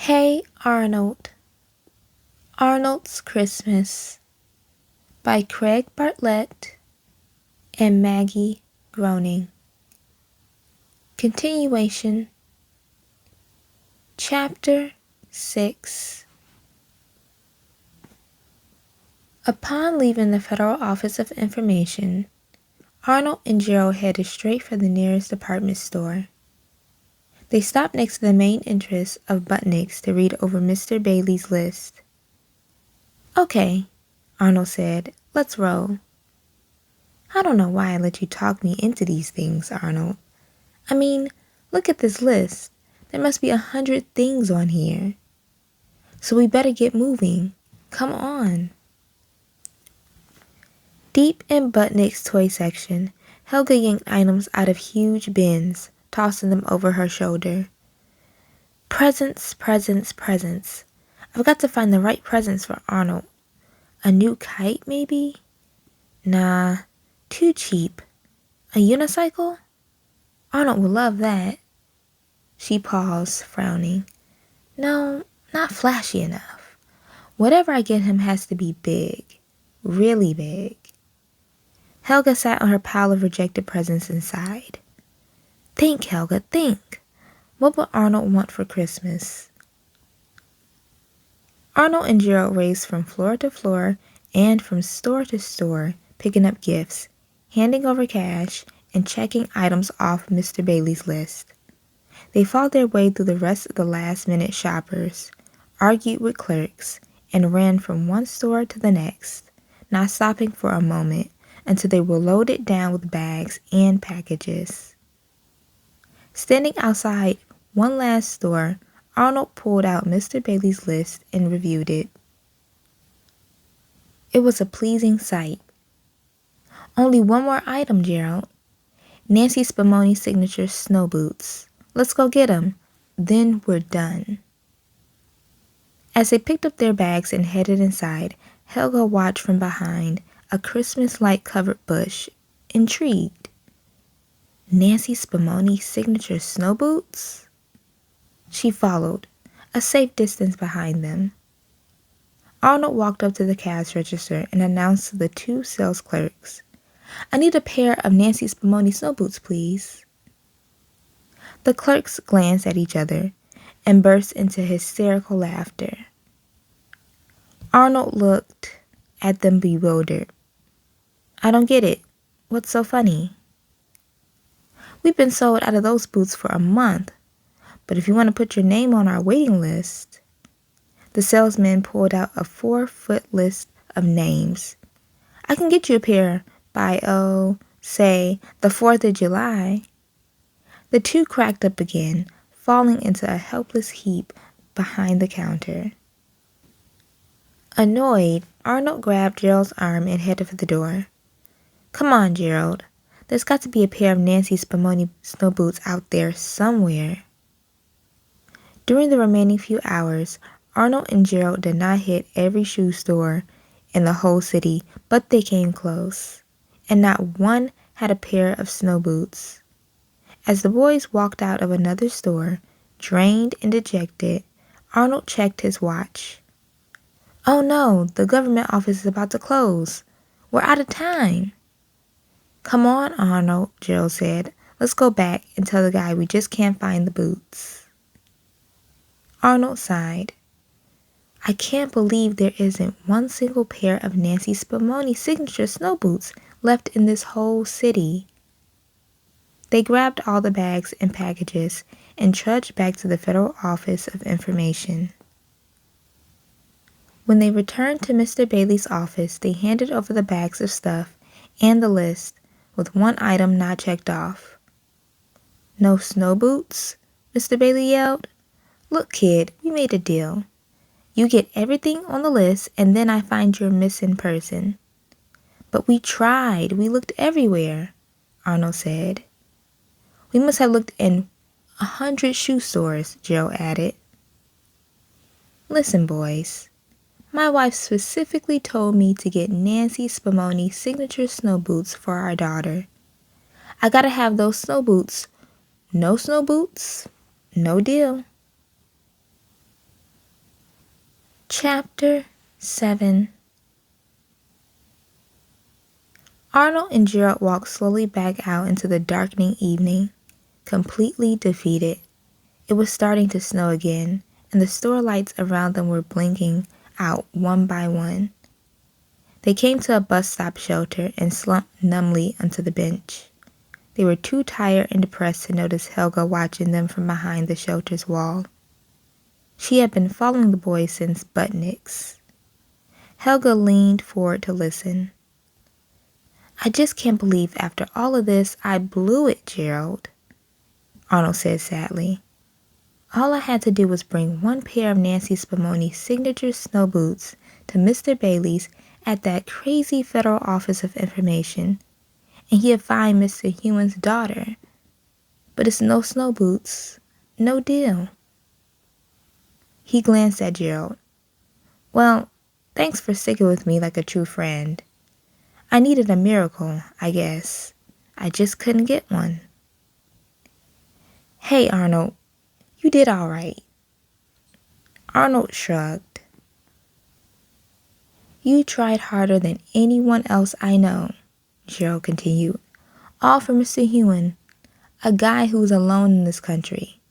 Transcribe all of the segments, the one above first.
Hey Arnold, Arnold's Christmas by Craig Bartlett and Maggie, Groening. Continuation. Chapter 6. Upon leaving the Federal Office of Information, Arnold and Gerald headed straight for the nearest department store. They stopped next to the main entrance of Butnick's to read over Mr. Bailey's list. "Okay," Arnold said, "let's roll." "I don't know why I let you talk me into these things, Arnold. I mean, look at this list. There must be 100 things on here. So we better get moving. Come on." Deep in Butnick's toy section, Helga yanked items out of huge bins, tossing them over her shoulder. "Presents, presents, presents. I've got to find the right presents for Arnold. A new kite, maybe? Nah, too cheap. A unicycle? Arnold will love that." She paused, frowning. "No, not flashy enough. Whatever I get him has to be big. Really big." Helga sat on her pile of rejected presents and sighed. "Think, Helga, think. What would Arnold want for Christmas?" Arnold and Gerald raced from floor to floor and from store to store, picking up gifts, handing over cash, and checking items off Mr. Bailey's list. They fought their way through the rest of the last-minute shoppers, argued with clerks, and ran from one store to the next, not stopping for a moment until they were loaded down with bags and packages. Standing outside one last store, Arnold pulled out Mr. Bailey's list and reviewed it. It was a pleasing sight. "Only one more item, Gerald. Nancy Spumoni's signature snow boots. Let's go get 'em. Then we're done." As they picked up their bags and headed inside, Helga watched from behind a Christmas light-covered bush, intrigued. Nancy Spumoni's signature snow boots? She followed, a safe distance behind them. Arnold walked up to the cash register and announced to the two sales clerks, "I need a pair of Nancy Spumoni snow boots, please." The clerks glanced at each other and burst into hysterical laughter. Arnold looked at them bewildered. "I don't get it. What's so funny?" "We've been sold out of those boots for a month, but if you want to put your name on our waiting list..." The salesman pulled out a 4-foot list of names. "I can get you a pair by, say, the 4th of July. The two cracked up again, falling into a helpless heap behind the counter. Annoyed, Arnold grabbed Gerald's arm and headed for the door. "Come on, Gerald. There's got to be a pair of Nancy Spumoni snow boots out there somewhere." During the remaining few hours, Arnold and Gerald did not hit every shoe store in the whole city, but they came close, and not one had a pair of snow boots. As the boys walked out of another store, drained and dejected, Arnold checked his watch. "Oh no, the government office is about to close. We're out of time." "Come on, Arnold," Gerald said. "Let's go back and tell the guy we just can't find the boots." Arnold sighed. "I can't believe there isn't one single pair of Nancy Spumoni signature snow boots left in this whole city." They grabbed all the bags and packages and trudged back to the Federal Office of Information. When they returned to Mr. Bailey's office, they handed over the bags of stuff and the list, with one item not checked off. "No snow boots?" Mr. Bailey yelled. "Look, kid, we made a deal. You get everything on the list, and then I find your missing person." "But we tried. We looked everywhere," Arnold said. "We must have looked in 100 shoe stores," Gerald added. "Listen, boys. My wife specifically told me to get Nancy Spumoni signature snow boots for our daughter. I gotta have those snow boots. No snow boots, no deal." Chapter 7. Arnold and Gerald walked slowly back out into the darkening evening, completely defeated. It was starting to snow again, and the store lights around them were blinking out one by one. They came to a bus stop shelter and slumped numbly onto the bench. They were too tired and depressed to notice Helga watching them from behind the shelter's wall. She had been following the boys since buttnicks. Helga leaned forward to listen. "I just can't believe after all of this I blew it, Gerald," Arnold said sadly. "All I had to do was bring one pair of Nancy Spumoni's signature snow boots to Mr. Bailey's at that crazy Federal Office of Information, and he'd find Mr. Hewan's daughter. But it's no snow boots. No deal." He glanced at Gerald. "Well, thanks for sticking with me like a true friend. I needed a miracle, I guess. I just couldn't get one." "Hey, Arnold, you did all right." Arnold shrugged. "You tried harder than anyone else I know," Gerald continued. "All for Mr. Hewan, a guy who's alone in this country.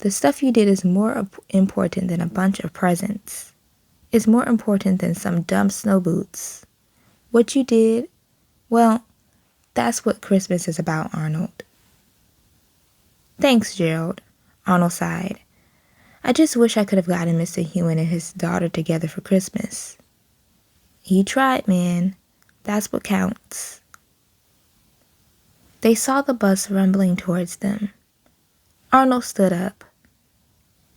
The stuff you did is more important than a bunch of presents. It's more important than some dumb snow boots. What you did, well, that's what Christmas is about, Arnold." "Thanks, Gerald," Arnold sighed. "I just wish I could have gotten Mr. Hewan and his daughter together for Christmas." "You tried, man. That's what counts." They saw the bus rumbling towards them. Arnold stood up.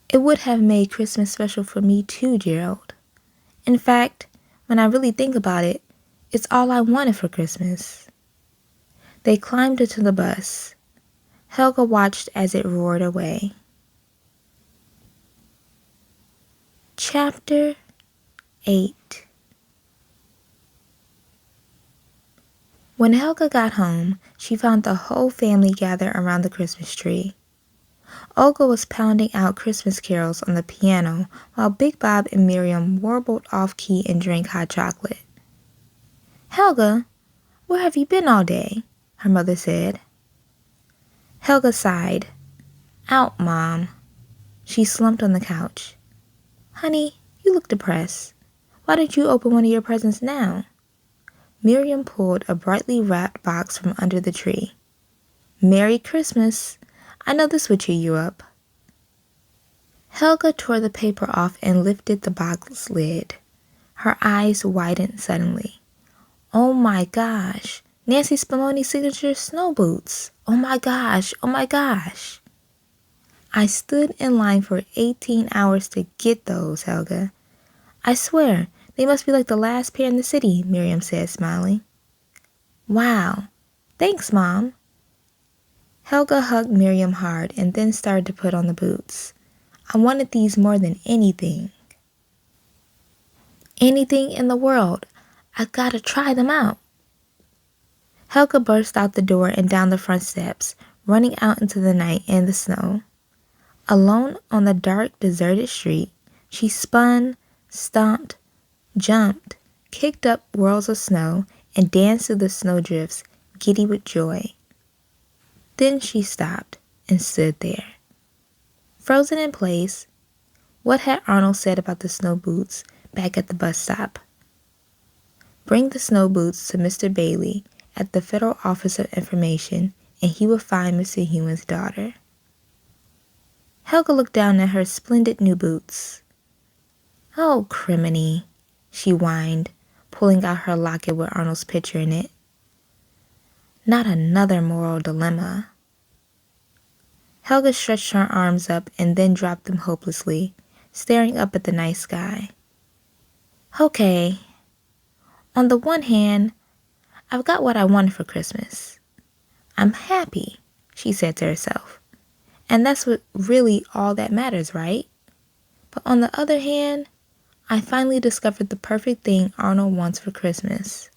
"It would have made Christmas special for me too, Gerald. In fact, when I really think about it, it's all I wanted for Christmas." They climbed into the bus. Helga watched as it roared away. Chapter 8. When Helga got home, she found the whole family gathered around the Christmas tree. Olga was pounding out Christmas carols on the piano while Big Bob and Miriam warbled off-key and drank hot chocolate. "Helga, where have you been all day?" her mother said. Helga sighed. "Out, Mom." She slumped on the couch. "Honey, you look depressed. Why don't you open one of your presents now?" Miriam pulled a brightly wrapped box from under the tree. "Merry Christmas. I know this would cheer you up." Helga tore the paper off and lifted the box lid. Her eyes widened suddenly. "Oh my gosh, Nancy Spumoni's signature snow boots. Oh my gosh, oh my gosh." "I stood in line for 18 hours to get those, Helga. I swear, they must be like the last pair in the city," Miriam said, smiling. "Wow, thanks, Mom." Helga hugged Miriam hard and then started to put on the boots. "I wanted these more than anything. Anything in the world. I gotta try them out." Helga burst out the door and down the front steps, running out into the night and the snow. Alone on the dark, deserted street, she spun, stomped, jumped, kicked up whirls of snow, and danced through the snowdrifts, giddy with joy. Then she stopped and stood there. Frozen in place, what had Arnold said about the snow boots back at the bus stop? Bring the snow boots to Mr. Bailey at the Federal Office of Information, and he would find Mr. Hewan's daughter. Helga looked down at her splendid new boots. "Oh, criminy," she whined, pulling out her locket with Arnold's picture in it. "Not another moral dilemma." Helga stretched her arms up and then dropped them hopelessly, staring up at the night sky. "Okay. On the one hand, I've got what I wanted for Christmas. I'm happy," she said to herself. "And that's what really all that matters, right? But on the other hand, I finally discovered the perfect thing Arnold wants for Christmas.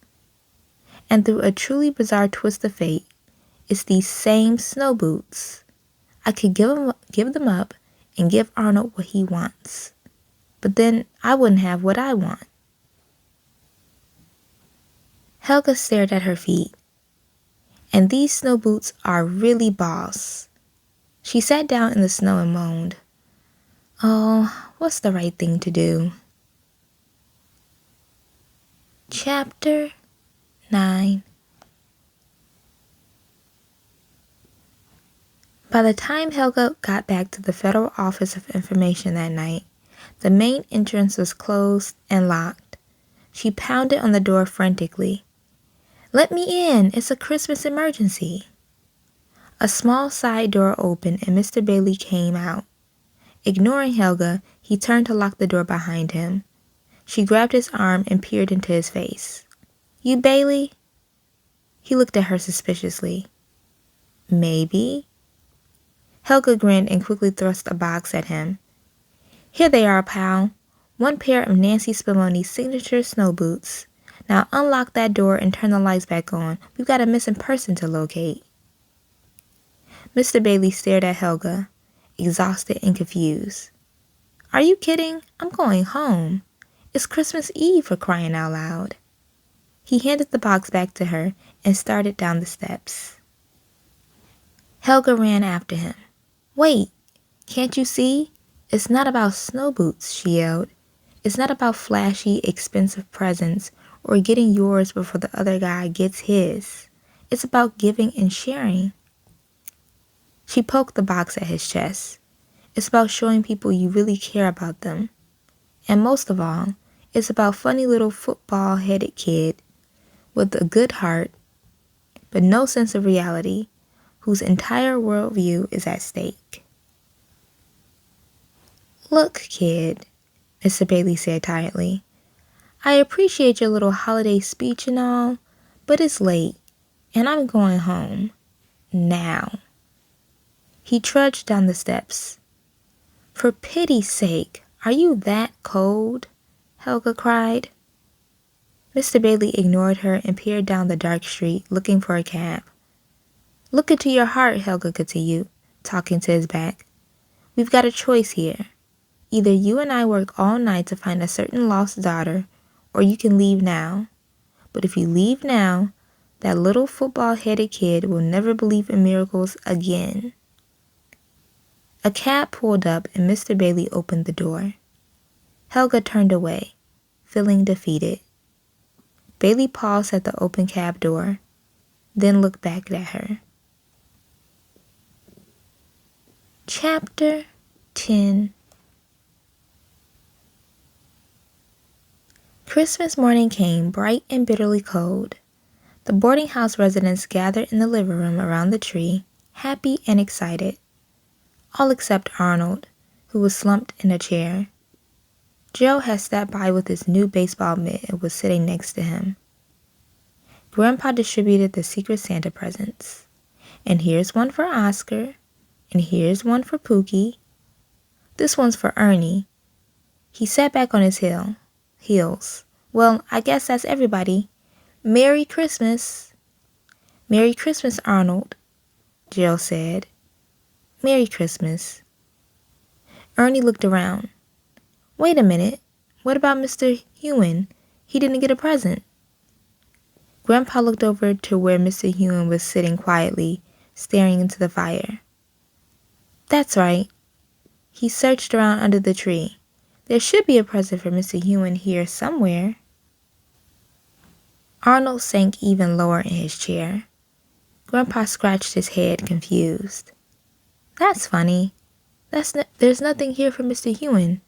And through a truly bizarre twist of fate, it's these same snow boots. I could give them up and give Arnold what he wants." but then I wouldn't have what I want. Helga stared at her feet. And these snow boots are really boss. She sat down in the snow and moaned. Oh, what's the right thing to do? Chapter 9. By the time Helga got back to the Federal Office of Information that night, the main entrance was closed and locked. She pounded on the door frantically. Let me in, it's a Christmas emergency. A small side door opened and Mr. Bailey came out. Ignoring Helga, he turned to lock the door behind him. She grabbed his arm and peered into his face. You Bailey? He looked at her suspiciously. Maybe? Helga grinned and quickly thrust a box at him. Here they are, pal. One pair of Nancy Spumoni's signature snow boots. Now unlock that door and turn the lights back on. We've got a missing person to locate. Mr. Bailey stared at Helga, exhausted and confused. Are you kidding? I'm going home. It's Christmas Eve, for crying out loud. He handed the box back to her and started down the steps. Helga ran after him. Wait, can't you see? It's not about snow boots, she yelled. It's not about flashy, expensive presents or getting yours before the other guy gets his. It's about giving and sharing. She poked the box at his chest. It's about showing people you really care about them. And most of all, it's about funny little football-headed kid with a good heart, but no sense of reality, whose entire worldview is at stake. Look, kid, Mr. Bailey said tiredly. I appreciate your little holiday speech and all, but it's late, and I'm going home. Now. He trudged down the steps. For pity's sake, are you that cold? Helga cried. Mr. Bailey ignored her and peered down the dark street, looking for a cab. Look into your heart, Helga continued, talking to his back. We've got a choice here. Either you and I work all night to find a certain lost daughter, or you can leave now. But if you leave now, that little football-headed kid will never believe in miracles again. A cab pulled up and Mr. Bailey opened the door. Helga turned away, feeling defeated. Bailey paused at the open cab door, then looked back at her. Chapter 10. Christmas morning came bright and bitterly cold. The boarding house residents gathered in the living room around the tree, happy and excited. All except Arnold, who was slumped in a chair. Joe had stepped by with his new baseball mitt and was sitting next to him. Grandpa distributed the Secret Santa presents. And here's one for Oscar, and here's one for Pookie. This one's for Ernie. He sat back on his heels. Well, I guess that's everybody. Merry Christmas. Merry Christmas, Arnold, Jill said. Merry Christmas. Ernie looked around. Wait a minute. What about Mr. Hewen? He didn't get a present. Grandpa looked over to where Mr. Hewen was sitting quietly, staring into the fire. That's right. He searched around under the tree. There should be a present for Mr. Hewen here somewhere. Arnold sank even lower in his chair. Grandpa scratched his head, confused. That's funny. There's nothing here for Mr. Hewen.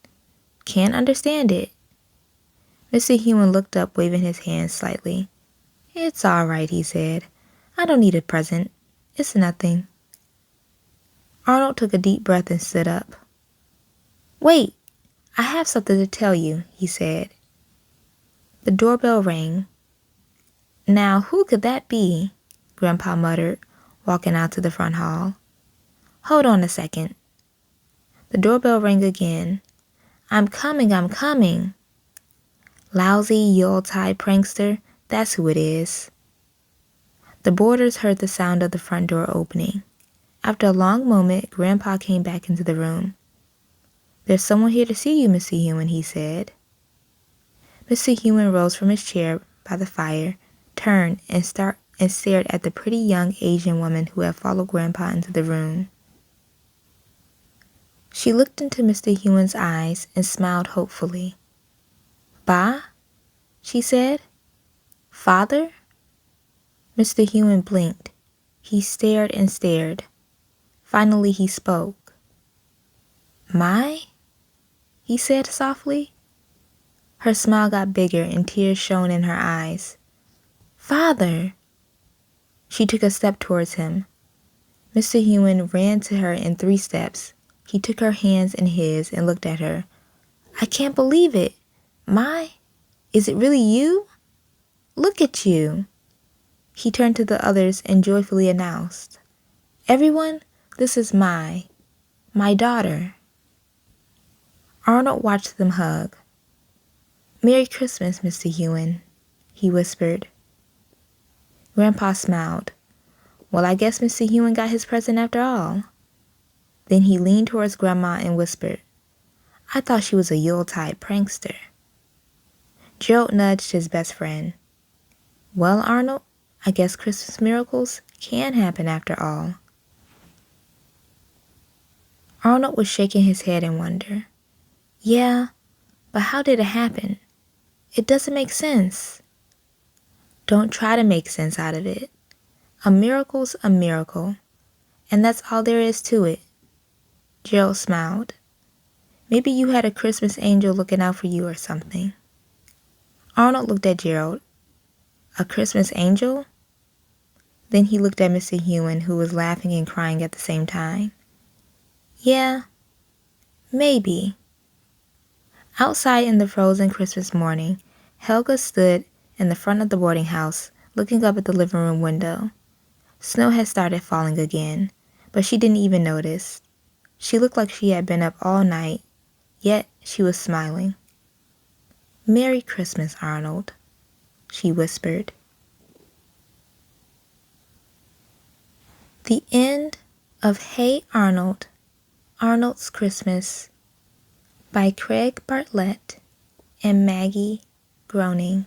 Can't understand it. Mr. Hewen looked up, waving his hand slightly. It's all right, he said. I don't need a present. It's nothing. Arnold took a deep breath and stood up. Wait, I have something to tell you, he said. The doorbell rang. Now, who could that be? Grandpa muttered, walking out to the front hall. Hold on a second. The doorbell rang again. I'm coming. Lousy Yuletide prankster, that's who it is. The boarders heard the sound of the front door opening. After a long moment, Grandpa came back into the room. "There's someone here to see you, Mr. Human," he said. Mr. Human rose from his chair by the fire, turned, and stared at the pretty young Asian woman who had followed Grandpa into the room. She looked into Mr. Human's eyes and smiled hopefully. "Ba?" she said. "Father?" Mr. Human blinked. He stared and stared. Finally he spoke. "My?" he said softly. Her smile got bigger and tears shone in her eyes. "Father!" She took a step towards him. Mr. Human ran to her in 3 steps. He took her hands in his and looked at her. "I can't believe it. My? Is it really you? Look at you." He turned to the others and joyfully announced, "Everyone, this is my daughter." Arnold watched them hug. "Merry Christmas, Mr. Human," he whispered. Grandpa smiled. "Well, I guess Mr. Human got his present after all." Then he leaned towards Grandma and whispered, "I thought she was a Yuletide prankster." Gerald nudged his best friend. "Well, Arnold, I guess Christmas miracles can happen after all." Arnold was shaking his head in wonder. "Yeah, but how did it happen? It doesn't make sense." "Don't try to make sense out of it. A miracle's a miracle, and that's all there is to it." Gerald smiled. "Maybe you had a Christmas angel looking out for you or something." Arnold looked at Gerald. "A Christmas angel?" Then he looked at Mr. Human, who was laughing and crying at the same time. "Yeah, maybe." Outside in the frozen Christmas morning, Helga stood in the front of the boarding house, looking up at the living room window. Snow had started falling again, but she didn't even notice. She looked like she had been up all night, yet she was smiling. "Merry Christmas, Arnold," she whispered. The end of Hey Arnold, Arnold's Christmas by Craig Bartlett and Maggie Groening.